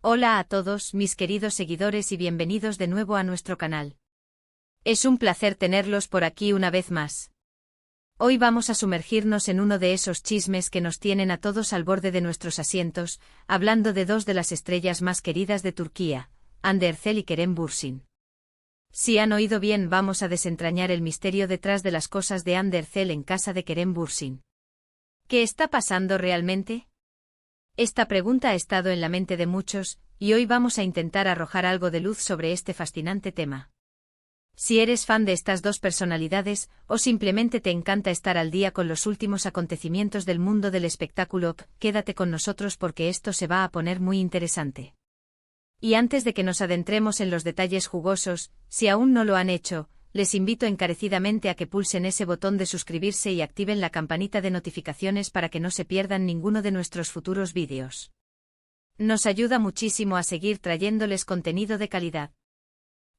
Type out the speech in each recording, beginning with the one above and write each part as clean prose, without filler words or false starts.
Hola a todos mis queridos seguidores y bienvenidos de nuevo a nuestro canal. Es un placer tenerlos por aquí una vez más. Hoy vamos a sumergirnos en uno de esos chismes que nos tienen a todos al borde de nuestros asientos, hablando de dos de las estrellas más queridas de Turquía, Hande Erçel y Kerem Bürsin. Si han oído bien, vamos a desentrañar el misterio detrás de las cosas de Hande Erçel en casa de Kerem Bürsin. ¿Qué está pasando realmente? Esta pregunta ha estado en la mente de muchos, y hoy vamos a intentar arrojar algo de luz sobre este fascinante tema. Si eres fan de estas dos personalidades, o simplemente te encanta estar al día con los últimos acontecimientos del mundo del espectáculo, quédate con nosotros porque esto se va a poner muy interesante. Y antes de que nos adentremos en los detalles jugosos, si aún no lo han hecho, les invito encarecidamente a que pulsen ese botón de suscribirse y activen la campanita de notificaciones para que no se pierdan ninguno de nuestros futuros vídeos. Nos ayuda muchísimo a seguir trayéndoles contenido de calidad.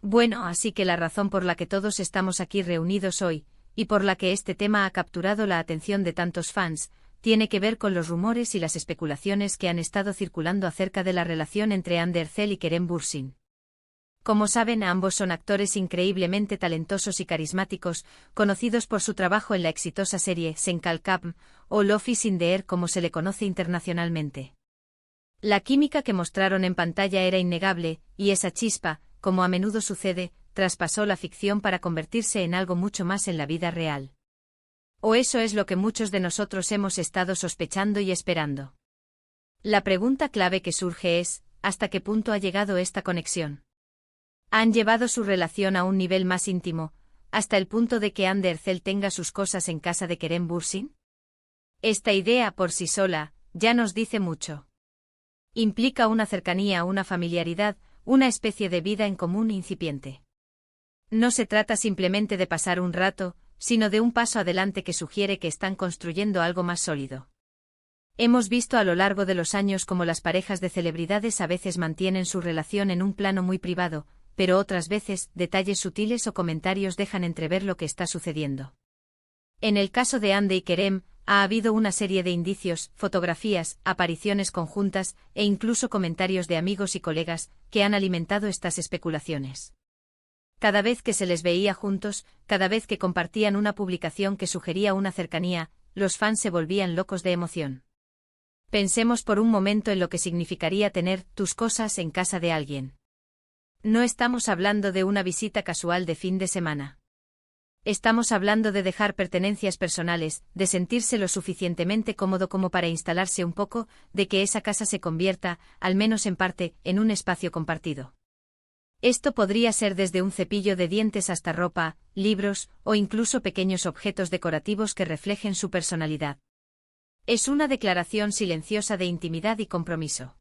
Bueno, así que la razón por la que todos estamos aquí reunidos hoy, y por la que este tema ha capturado la atención de tantos fans, tiene que ver con los rumores y las especulaciones que han estado circulando acerca de la relación entre Hande Erçel y Kerem Bürsin. Como saben, ambos son actores increíblemente talentosos y carismáticos, conocidos por su trabajo en la exitosa serie Sen Kalkam, o Love is in the Air como se le conoce internacionalmente. La química que mostraron en pantalla era innegable, y esa chispa, como a menudo sucede, traspasó la ficción para convertirse en algo mucho más en la vida real. O eso es lo que muchos de nosotros hemos estado sospechando y esperando. La pregunta clave que surge es, ¿hasta qué punto ha llegado esta conexión? Han llevado su relación a un nivel más íntimo, hasta el punto de que Hande Erçel tenga sus cosas en casa de Kerem Bürsin. Esta idea por sí sola ya nos dice mucho. Implica una cercanía, una familiaridad, una especie de vida en común incipiente. No se trata simplemente de pasar un rato, sino de un paso adelante que sugiere que están construyendo algo más sólido. Hemos visto a lo largo de los años cómo las parejas de celebridades a veces mantienen su relación en un plano muy privado, pero otras veces, detalles sutiles o comentarios dejan entrever lo que está sucediendo. En el caso de Hande y Kerem, ha habido una serie de indicios, fotografías, apariciones conjuntas, e incluso comentarios de amigos y colegas, que han alimentado estas especulaciones. Cada vez que se les veía juntos, cada vez que compartían una publicación que sugería una cercanía, los fans se volvían locos de emoción. Pensemos por un momento en lo que significaría tener tus cosas en casa de alguien. No estamos hablando de una visita casual de fin de semana. Estamos hablando de dejar pertenencias personales, de sentirse lo suficientemente cómodo como para instalarse un poco, de que esa casa se convierta, al menos en parte, en un espacio compartido. Esto podría ser desde un cepillo de dientes hasta ropa, libros, o incluso pequeños objetos decorativos que reflejen su personalidad. Es una declaración silenciosa de intimidad y compromiso.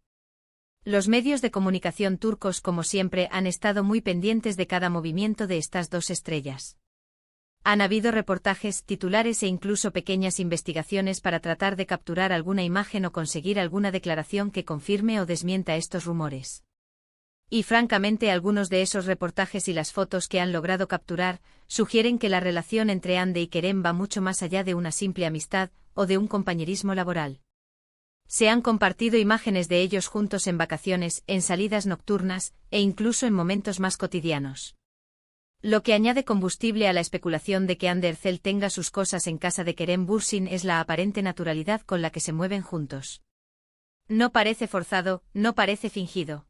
Los medios de comunicación turcos, como siempre, han estado muy pendientes de cada movimiento de estas dos estrellas. Han habido reportajes, titulares e incluso pequeñas investigaciones para tratar de capturar alguna imagen o conseguir alguna declaración que confirme o desmienta estos rumores. Y francamente, algunos de esos reportajes y las fotos que han logrado capturar sugieren que la relación entre Hande y Kerem va mucho más allá de una simple amistad o de un compañerismo laboral. Se han compartido imágenes de ellos juntos en vacaciones, en salidas nocturnas, e incluso en momentos más cotidianos. Lo que añade combustible a la especulación de que Hande Erçel tenga sus cosas en casa de Kerem Bürsin es la aparente naturalidad con la que se mueven juntos. No parece forzado, no parece fingido.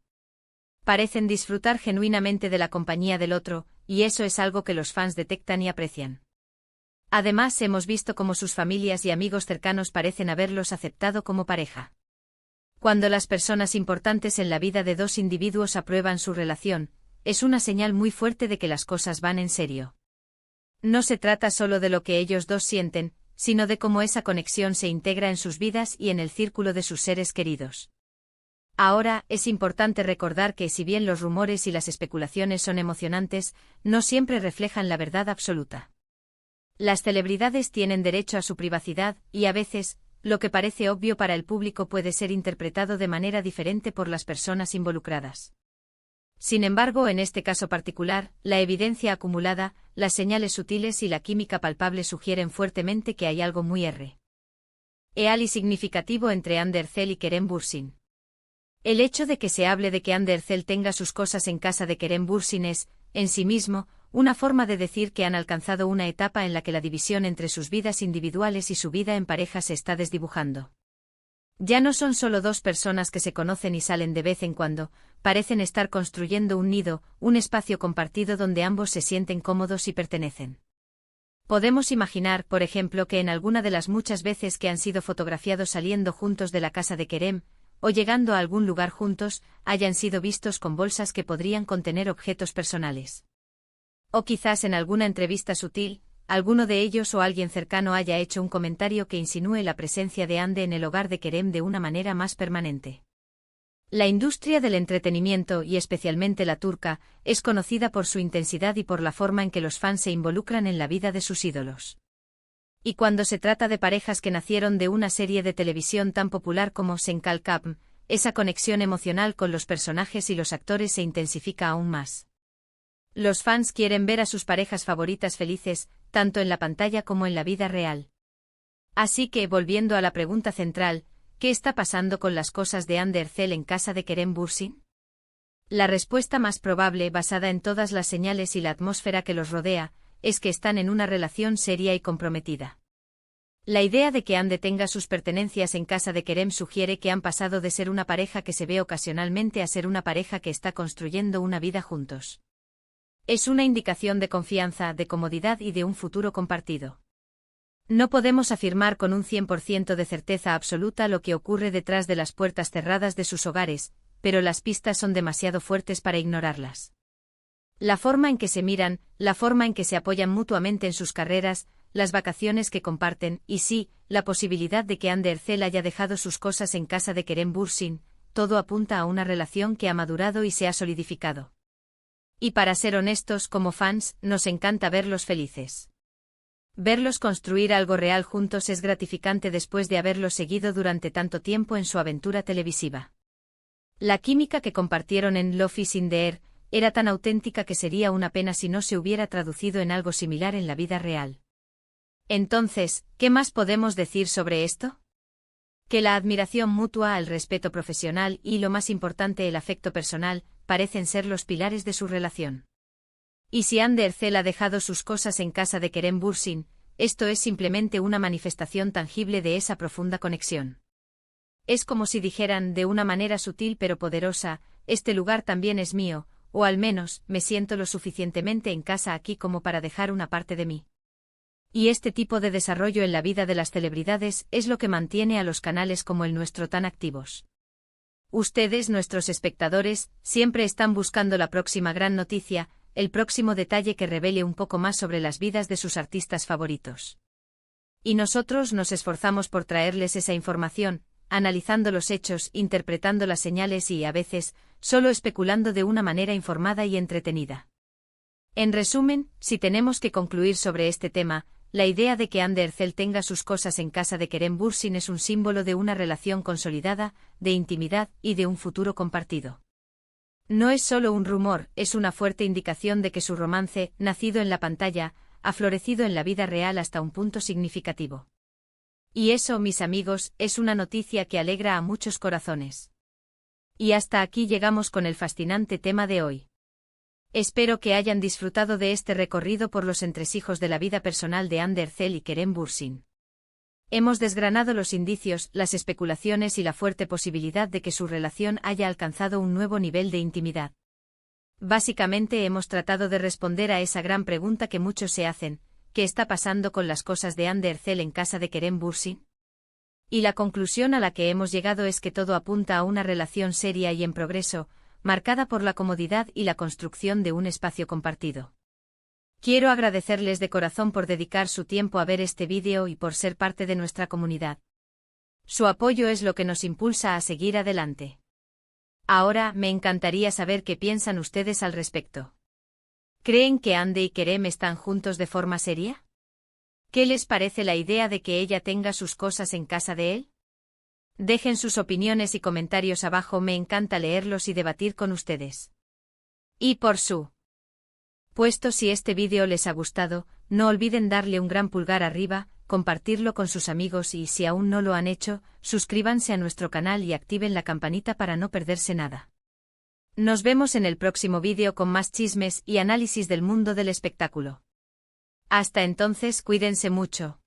Parecen disfrutar genuinamente de la compañía del otro, y eso es algo que los fans detectan y aprecian. Además, hemos visto cómo sus familias y amigos cercanos parecen haberlos aceptado como pareja. Cuando las personas importantes en la vida de dos individuos aprueban su relación, es una señal muy fuerte de que las cosas van en serio. No se trata solo de lo que ellos dos sienten, sino de cómo esa conexión se integra en sus vidas y en el círculo de sus seres queridos. Ahora, es importante recordar que si bien los rumores y las especulaciones son emocionantes, no siempre reflejan la verdad absoluta. Las celebridades tienen derecho a su privacidad, y a veces, lo que parece obvio para el público puede ser interpretado de manera diferente por las personas involucradas. Sin embargo, en este caso particular, la evidencia acumulada, las señales sutiles y la química palpable sugieren fuertemente que hay algo muy real y significativo entre Hande Erçel y Kerem Bürsin. El hecho de que se hable de que Andercel tenga sus cosas en casa de Kerem Bürsin es, en sí mismo, una forma de decir que han alcanzado una etapa en la que la división entre sus vidas individuales y su vida en pareja se está desdibujando. Ya no son solo dos personas que se conocen y salen de vez en cuando, parecen estar construyendo un nido, un espacio compartido donde ambos se sienten cómodos y pertenecen. Podemos imaginar, por ejemplo, que en alguna de las muchas veces que han sido fotografiados saliendo juntos de la casa de Kerem, o llegando a algún lugar juntos, hayan sido vistos con bolsas que podrían contener objetos personales. O quizás en alguna entrevista sutil, alguno de ellos o alguien cercano haya hecho un comentario que insinúe la presencia de Hande en el hogar de Kerem de una manera más permanente. La industria del entretenimiento, y especialmente la turca, es conocida por su intensidad y por la forma en que los fans se involucran en la vida de sus ídolos. Y cuando se trata de parejas que nacieron de una serie de televisión tan popular como Senkal Kapm, esa conexión emocional con los personajes y los actores se intensifica aún más. Los fans quieren ver a sus parejas favoritas felices, tanto en la pantalla como en la vida real. Así que, volviendo a la pregunta central, ¿qué está pasando con las cosas de Andercel en casa de Kerem Bürsin? La respuesta más probable, basada en todas las señales y la atmósfera que los rodea, es que están en una relación seria y comprometida. La idea de que Hande tenga sus pertenencias en casa de Kerem sugiere que han pasado de ser una pareja que se ve ocasionalmente a ser una pareja que está construyendo una vida juntos. Es una indicación de confianza, de comodidad y de un futuro compartido. No podemos afirmar con un 100% de certeza absoluta lo que ocurre detrás de las puertas cerradas de sus hogares, pero las pistas son demasiado fuertes para ignorarlas. La forma en que se miran, la forma en que se apoyan mutuamente en sus carreras, las vacaciones que comparten, y sí, la posibilidad de que Andercel haya dejado sus cosas en casa de Kerem Bürsin, todo apunta a una relación que ha madurado y se ha solidificado. Y para ser honestos, como fans, nos encanta verlos felices. Verlos construir algo real juntos es gratificante después de haberlos seguido durante tanto tiempo en su aventura televisiva. La química que compartieron en Love is in the Air era tan auténtica que sería una pena si no se hubiera traducido en algo similar en la vida real. Entonces, ¿qué más podemos decir sobre esto? Que la admiración mutua, el respeto profesional y, lo más importante, el afecto personal, parecen ser los pilares de su relación. Y si Andercel ha dejado sus cosas en casa de Kerem Bürsin, esto es simplemente una manifestación tangible de esa profunda conexión. Es como si dijeran, de una manera sutil pero poderosa, este lugar también es mío, o al menos, me siento lo suficientemente en casa aquí como para dejar una parte de mí. Y este tipo de desarrollo en la vida de las celebridades es lo que mantiene a los canales como el nuestro tan activos. Ustedes, nuestros espectadores, siempre están buscando la próxima gran noticia, el próximo detalle que revele un poco más sobre las vidas de sus artistas favoritos. Y nosotros nos esforzamos por traerles esa información, analizando los hechos, interpretando las señales y, a veces, solo especulando de una manera informada y entretenida. En resumen, si tenemos que concluir sobre este tema, la idea de que Andercel tenga sus cosas en casa de Kerem Bürsin es un símbolo de una relación consolidada, de intimidad y de un futuro compartido. No es solo un rumor, es una fuerte indicación de que su romance, nacido en la pantalla, ha florecido en la vida real hasta un punto significativo. Y eso, mis amigos, es una noticia que alegra a muchos corazones. Y hasta aquí llegamos con el fascinante tema de hoy. Espero que hayan disfrutado de este recorrido por los entresijos de la vida personal de Andercel y Kerem Bürsin. Hemos desgranado los indicios, las especulaciones y la fuerte posibilidad de que su relación haya alcanzado un nuevo nivel de intimidad. Básicamente hemos tratado de responder a esa gran pregunta que muchos se hacen: ¿qué está pasando con las cosas de Andercel en casa de Kerem Bürsin? Y la conclusión a la que hemos llegado es que todo apunta a una relación seria y en progreso, marcada por la comodidad y la construcción de un espacio compartido. Quiero agradecerles de corazón por dedicar su tiempo a ver este vídeo y por ser parte de nuestra comunidad. Su apoyo es lo que nos impulsa a seguir adelante. Ahora, me encantaría saber qué piensan ustedes al respecto. ¿Creen que Hande y Kerem están juntos de forma seria? ¿Qué les parece la idea de que ella tenga sus cosas en casa de él? Dejen sus opiniones y comentarios abajo, me encanta leerlos y debatir con ustedes. Y por supuesto, si este vídeo les ha gustado, no olviden darle un gran pulgar arriba, compartirlo con sus amigos y, si aún no lo han hecho, suscríbanse a nuestro canal y activen la campanita para no perderse nada. Nos vemos en el próximo vídeo con más chismes y análisis del mundo del espectáculo. Hasta entonces, cuídense mucho.